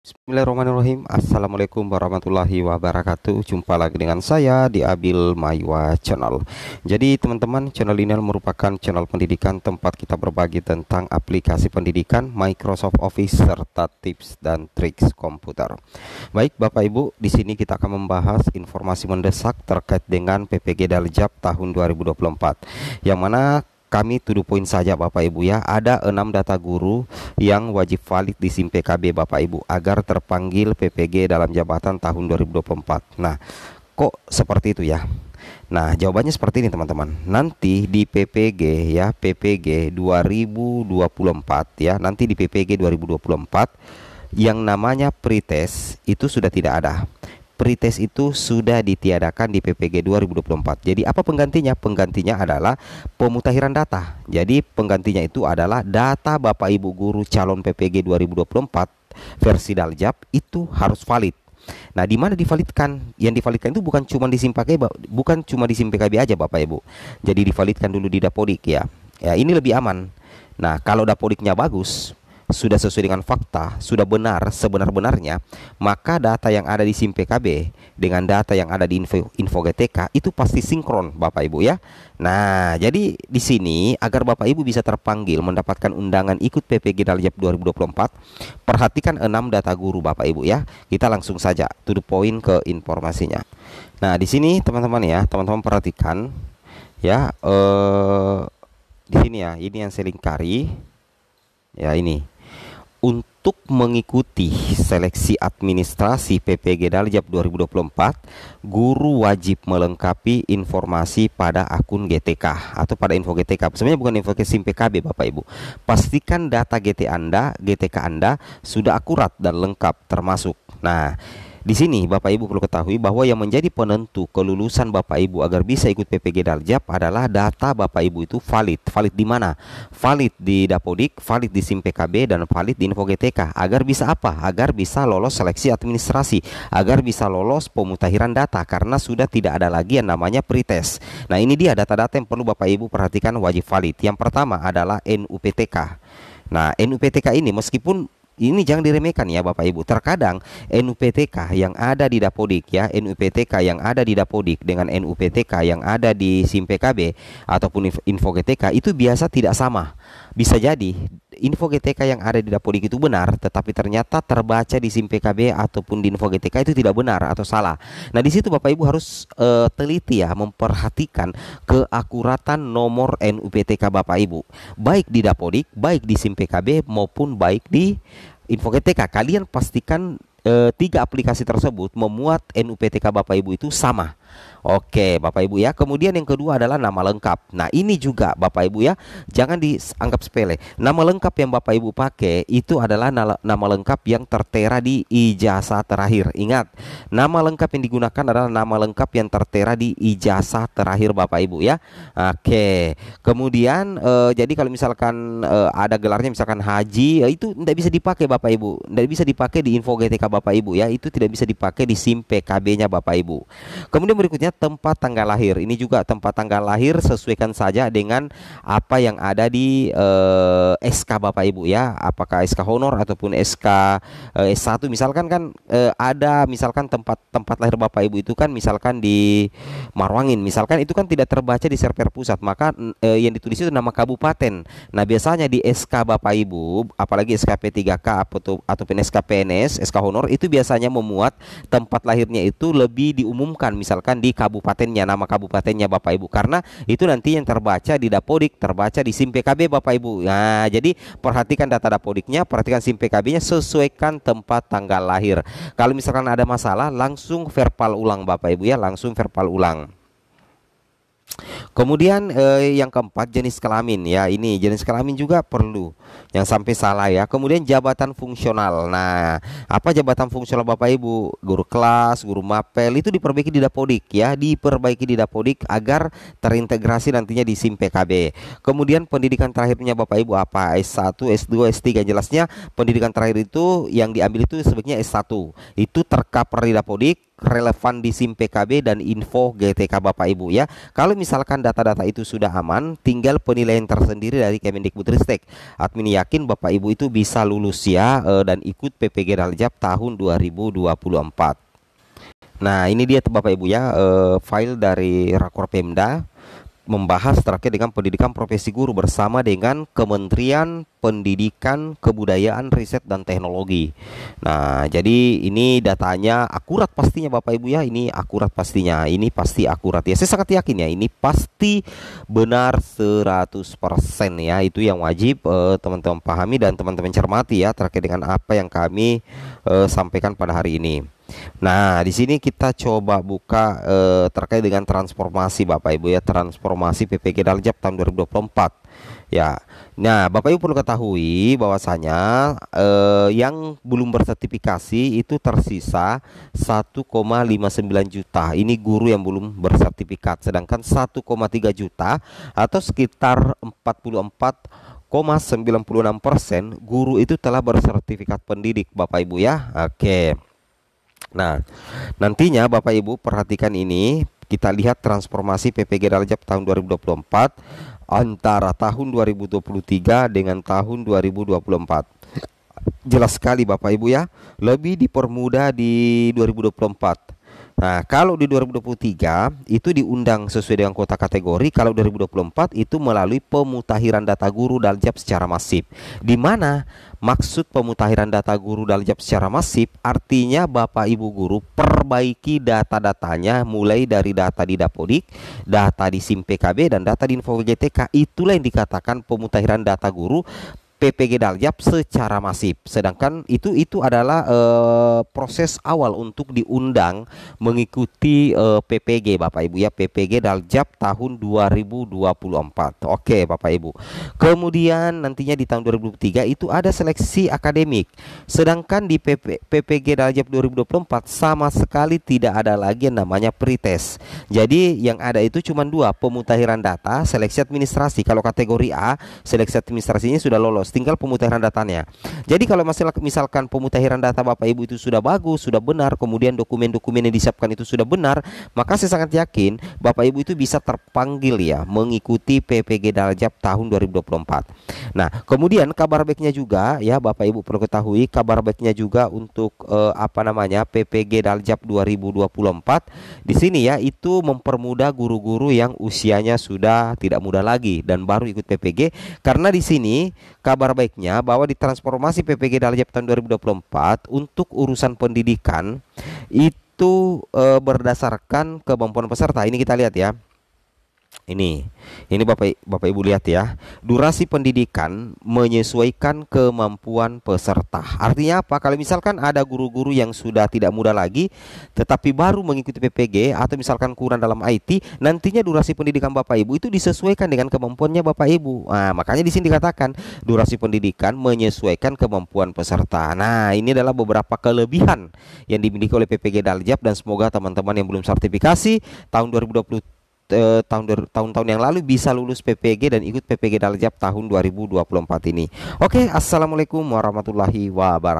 Bismillahirrahmanirrahim. Assalamualaikum warahmatullahi wabarakatuh. Jumpa lagi dengan saya di Abil Maywa Channel. Jadi teman-teman, channel ini merupakan channel pendidikan tempat kita berbagi tentang aplikasi pendidikan, Microsoft Office, serta tips dan triks komputer. Baik Bapak Ibu, di sini kita akan membahas informasi mendesak terkait dengan PPG Daljab tahun 2024. Yang mana kami to the point saja Bapak Ibu ya. Ada 6 data guru yang wajib valid di SIM PKB Bapak Ibu agar terpanggil PPG dalam jabatan tahun 2024. Nah, kok seperti itu ya? Nah, jawabannya seperti ini teman-teman. Nanti di PPG ya, PPG 2024 ya, nanti di PPG 2024 yang namanya pretest itu sudah tidak ada. Pretest itu sudah ditiadakan di PPG 2024. Jadi apa penggantinya? Penggantinya adalah pemutakhiran data. Jadi penggantinya itu adalah data Bapak Ibu guru calon PPG 2024 versi Daljab itu harus valid. Nah, di mana divalidkan? Yang divalidkan itu bukan cuma di SIM PKB, bukan cuma di SIM PKB aja Bapak Ibu. Jadi divalidkan dulu di Dapodik ya. Ya, ini lebih aman. Nah, kalau Dapodiknya bagus, sudah sesuai dengan fakta, sudah benar sebenar-benarnya, maka data yang ada di SIM PKB dengan data yang ada di info GTK itu pasti sinkron Bapak Ibu ya. Nah, jadi di sini agar Bapak Ibu bisa terpanggil mendapatkan undangan ikut PPG Daljab 2024, perhatikan 6 data guru Bapak Ibu ya. Kita langsung saja to the point ke informasinya. Nah, di sini teman-teman ya, teman-teman perhatikan ya, di sini ya, ini yang saya lingkari ya ini. Untuk mengikuti seleksi administrasi PPG Daljab 2024, guru wajib melengkapi informasi pada akun GTK atau pada info GTK. Sebenarnya bukan info SIM PKB Bapak Ibu. Pastikan data GTK Anda sudah akurat dan lengkap termasuk. Nah, di sini Bapak Ibu perlu ketahui bahwa yang menjadi penentu kelulusan Bapak Ibu agar bisa ikut PPG Daljab adalah data Bapak Ibu itu valid. Valid di mana? Valid di Dapodik, valid di SIM PKB, dan valid di info GTK. Agar bisa apa? Agar bisa lolos seleksi administrasi, agar bisa lolos pemutakhiran data, karena sudah tidak ada lagi yang namanya pretest. Nah, ini dia data-data yang perlu Bapak Ibu perhatikan wajib valid. Yang pertama adalah NUPTK. Nah, NUPTK ini meskipun ini jangan diremehkan ya Bapak Ibu. Terkadang NUPTK yang ada di Dapodik ya, NUPTK yang ada di Dapodik dengan NUPTK yang ada di SIM PKB ataupun info GTK itu biasa tidak sama. Bisa jadi info GTK yang ada di Dapodik itu benar, tetapi ternyata terbaca di SIM PKB ataupun di info GTK itu tidak benar atau salah. Nah, di situ Bapak Ibu harus teliti ya, memperhatikan keakuratan nomor NUPTK Bapak Ibu, baik di Dapodik, baik di SIM PKB maupun baik di info GTK. Kalian pastikan 3 aplikasi tersebut memuat NUPTK Bapak Ibu itu sama. Oke Bapak Ibu ya. Kemudian yang kedua adalah nama lengkap. Nah, ini juga Bapak Ibu ya, jangan dianggap sepele. Nama lengkap yang Bapak Ibu pakai itu adalah nama lengkap yang tertera di ijazah terakhir. Ingat, nama lengkap yang digunakan adalah nama lengkap yang tertera di ijazah terakhir Bapak Ibu ya. Oke. Kemudian jadi kalau misalkan ada gelarnya misalkan haji, itu tidak bisa dipakai Bapak Ibu. Tidak bisa dipakai di info GTK Bapak Ibu ya. Itu tidak bisa dipakai di SIM PKB-nya Bapak Ibu. Kemudian berikutnya tempat tanggal lahir. Ini juga tempat tanggal lahir sesuaikan saja dengan apa yang ada di SK Bapak Ibu ya. Apakah SK honor ataupun SK S1 misalkan kan ada misalkan tempat lahir Bapak Ibu itu kan misalkan di Marwangin misalkan, itu kan tidak terbaca di server pusat, maka yang ditulis itu nama kabupaten. Nah, biasanya di SK Bapak Ibu apalagi SK P3K ataupun SK PNS, SK honor itu biasanya memuat tempat lahirnya itu lebih diumumkan misalkan di kabupatennya, nama kabupatennya Bapak Ibu, karena itu nanti yang terbaca di Dapodik, terbaca di SIM PKB Bapak Ibu. Nah, jadi perhatikan data Dapodiknya, perhatikan SIM PKB-nya, sesuaikan tempat tanggal lahir. Kalau misalkan ada masalah langsung verbal ulang Bapak Ibu ya, langsung verbal ulang. Kemudian yang keempat jenis kelamin ya, ini jenis kelamin juga perlu yang sampai salah ya. Kemudian jabatan fungsional. Nah, apa jabatan fungsional Bapak Ibu? Guru kelas, guru mapel itu diperbaiki di Dapodik ya, diperbaiki di Dapodik agar terintegrasi nantinya di SIM PKB. Kemudian pendidikan terakhirnya Bapak Ibu apa? S1, S2, S3. Jelasnya pendidikan terakhir itu yang diambil itu sebaiknya S1. Itu tercover di Dapodik. relevan di SIM PKB dan info GTK Bapak Ibu ya. Kalau misalkan data-data itu sudah aman, tinggal penilaian tersendiri dari Kemendikbudristek. Admin yakin Bapak Ibu itu bisa lulus ya dan ikut PPG Daljab tahun 2024. Nah, ini dia Bapak Ibu ya, file dari Rakor Pemda membahas terkait dengan pendidikan profesi guru bersama dengan Kementerian Pendidikan, Kebudayaan, Riset dan Teknologi. Nah, jadi ini datanya akurat pastinya Bapak Ibu ya, ini akurat pastinya, ini pasti akurat ya. Saya sangat yakin ya, ini pasti benar 100% ya. Itu yang wajib teman-teman pahami dan teman-teman cermati ya terkait dengan apa yang kami sampaikan pada hari ini. Nah, di sini kita coba buka terkait dengan transformasi Bapak Ibu ya, transformasi PPG Daljab tahun 2024 ya. Nah, Bapak Ibu perlu ketahui bahwasanya yang belum bersertifikasi itu tersisa 1,59 juta. Ini guru yang belum bersertifikat, sedangkan 1,3 juta atau sekitar 44,96% guru itu telah bersertifikat pendidik Bapak Ibu ya. Oke. Nah, nantinya Bapak Ibu perhatikan ini, kita lihat transformasi PPG Daljab tahun 2024 antara tahun 2023 dengan tahun 2024. Jelas sekali Bapak Ibu ya, lebih dipermudah di 2024. Nah, kalau di 2023 itu diundang sesuai dengan kuota kategori, kalau 2024 itu melalui pemutakhiran data guru Daljab secara masif. Di mana maksud pemutakhiran data guru Daljab secara masif artinya Bapak Ibu guru perbaiki data-datanya mulai dari data di Dapodik, data di SIM PKB dan data di info GTK. Itulah yang dikatakan pemutakhiran data guru PPG Daljab secara masif. Sedangkan itu adalah proses awal untuk diundang mengikuti PPG Bapak Ibu ya, PPG Daljab tahun 2024. Oke Bapak Ibu. Kemudian nantinya di tahun 2023 itu ada seleksi akademik. Sedangkan di PPG Daljab 2024 sama sekali tidak ada lagi yang namanya pretest. Jadi yang ada itu cuma dua, pemutakhiran data, seleksi administrasi. Kalau kategori A, seleksi administrasinya sudah lolos, tinggal pemutakhiran datanya. Jadi kalau misalkan pemutakhiran data Bapak Ibu itu sudah bagus, sudah benar, kemudian dokumen-dokumen yang disiapkan itu sudah benar, maka saya sangat yakin Bapak Ibu itu bisa terpanggil ya mengikuti PPG Daljab tahun 2024. Nah, kemudian kabar baiknya juga ya Bapak Ibu perlu ketahui, kabar baiknya juga untuk PPG Daljab 2024 di sini ya, itu mempermudah guru-guru yang usianya sudah tidak muda lagi dan baru ikut PPG, karena di sini kabar baiknya bahwa di transformasi PPG Daljab tahun 2024 untuk urusan pendidikan itu berdasarkan kemampuan peserta. Ini kita lihat ya. Ini Bapak Ibu lihat ya. Durasi pendidikan menyesuaikan kemampuan peserta. Artinya apa? Kalau misalkan ada guru-guru yang sudah tidak muda lagi tetapi baru mengikuti PPG atau misalkan kurang dalam IT, nantinya durasi pendidikan Bapak Ibu itu disesuaikan dengan kemampuannya Bapak Ibu. Nah, makanya di sini dikatakan durasi pendidikan menyesuaikan kemampuan peserta. Nah, ini adalah beberapa kelebihan yang dimiliki oleh PPG Daljab dan semoga teman-teman yang belum sertifikasi tahun 2020 tahun-tahun yang lalu bisa lulus PPG dan ikut PPG Daljab tahun 2024 ini. Oke, assalamualaikum warahmatullahi wabarakatuh.